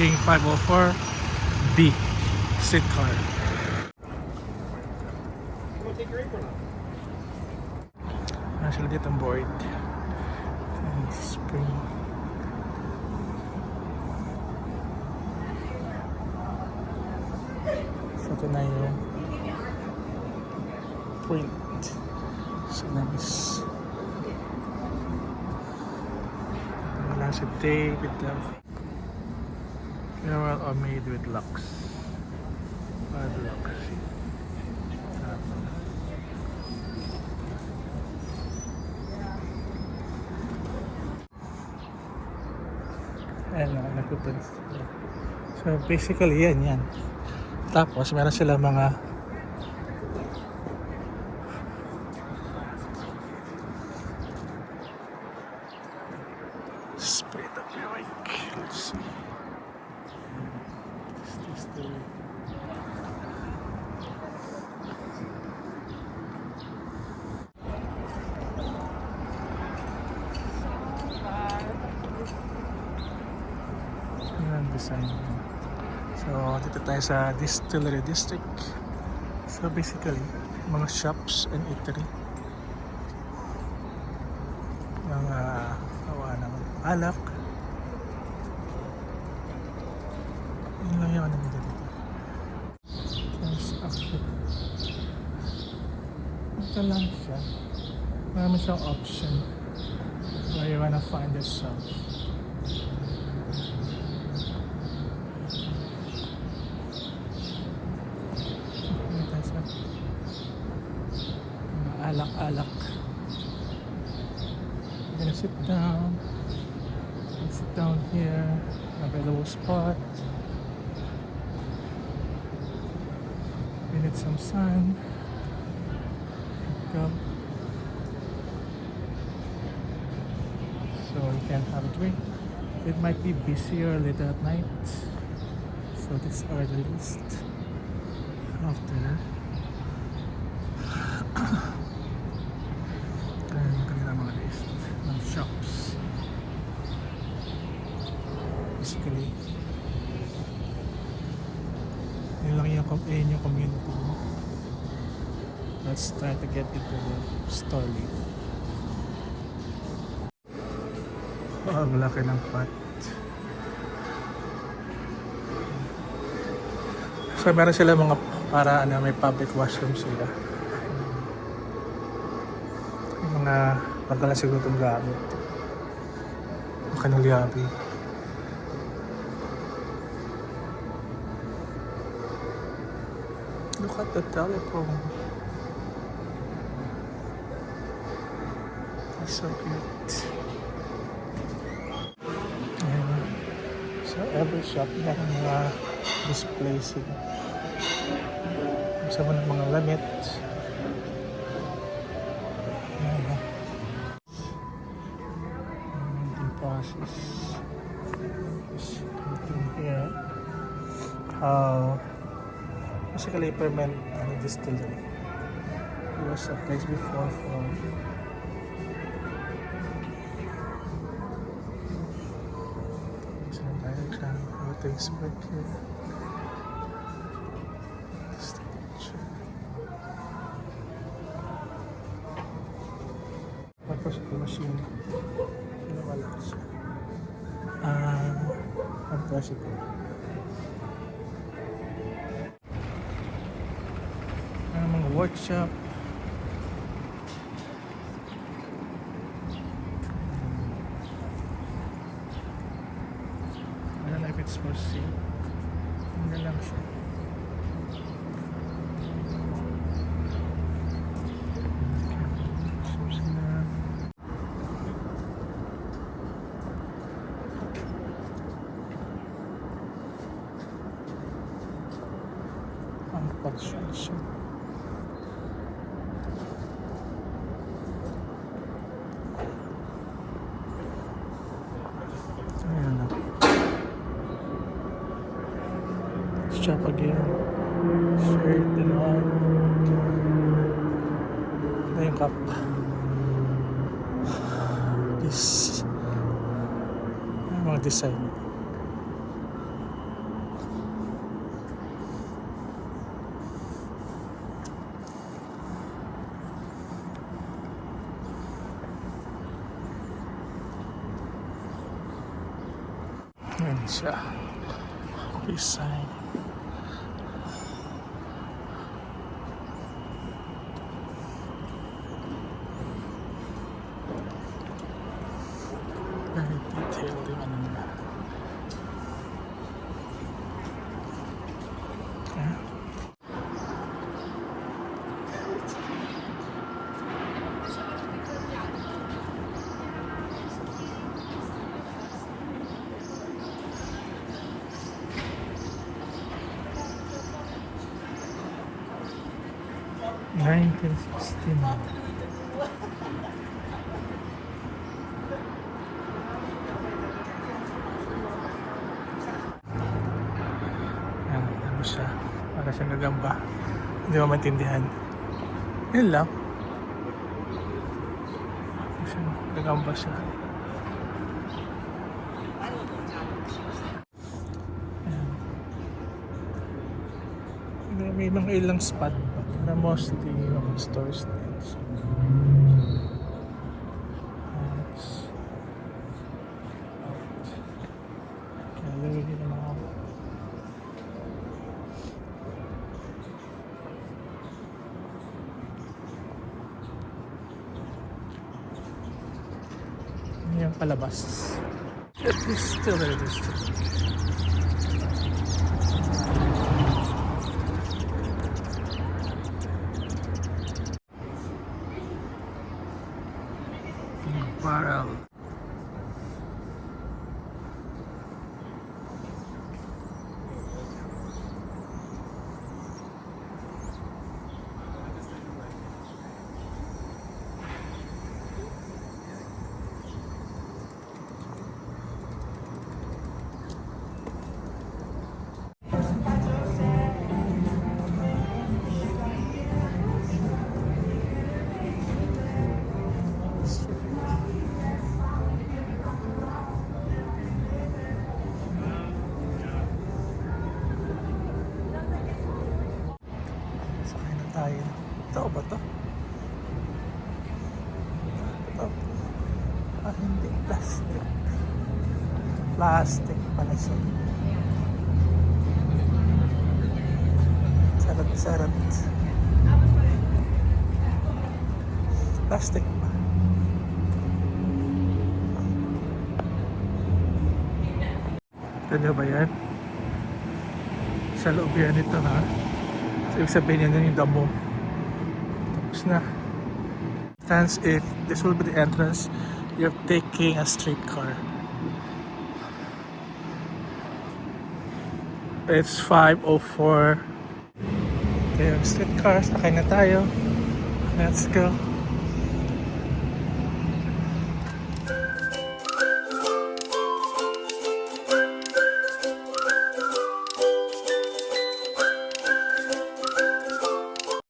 taking 504B streetcar. Actually dito ang board and spring. So ito na yung point. So nice. Wala si David Love. Funeral are made with locks. Padlocks. Ayan na, nagpupun. So basically yan. Tapos meron sila mga spray the Buick. Let's see. Is this the way? Yan design. So dito tayo sa Distillery District. So basically mga shops and eatery. Mga gawa ng alak. Yun lang yung ano dito. Ito lang siya. Marami siyang option where you wanna find yourself. Alak-alak. I'm gonna sit down. Sit down here. Have a low spot. We need some sun. Go. So you can have a drink. It might be busier later at night. So these are the list after. Shops. Basically, yun lang yung community mo. Let's try to get into the store later. Oh, ang laki ng pot. So meron sila mga para may public washroom sila. Yung mga pagkala siguro itong gamit. Ang kanulyabi. Look at the telephone. It's so cute. Ayan. So every shop na mga display sila. Isa mo ng mga lamit. Process here. How basically ferment distillery. It was a place before for diagram. Everything's back here. Tapos yung machine. Wala siya. Pagpasok. Mga workshop. I don't know if it's for sale. Hindi lang siya. Construction. Ayan na. Shop again. Shirt and all. Ito yung cup. This. Mga design. Ayan siya. Peace sign. Very detailed yung ano nila. Ayan. Nineteen 16. Ayan, ano siya? Para siyang gagamba. Hindi mo maintindihan. Yun lang. Kasi gagamba siya. Ayan. May mga ilang spot pa. Na mostly yung stores din. So, that's out. Kaya lagay dito na ako. Yan yung palabas. It is still very distant. Barrel. Sakay na tayo. Ito ba to? Ito. Ah, hindi. Plastic. Plastic pala siya. Sarat-sarat. Plastic pa. Ito ba yan? Sa loob yan ito ha. So, ibig sabihin yan yung damo. Tapos na. Stands if this will be the entrance, you're taking a streetcar. It's 5:04. Okay, yung streetcar. Sakay na tayo. Let's go.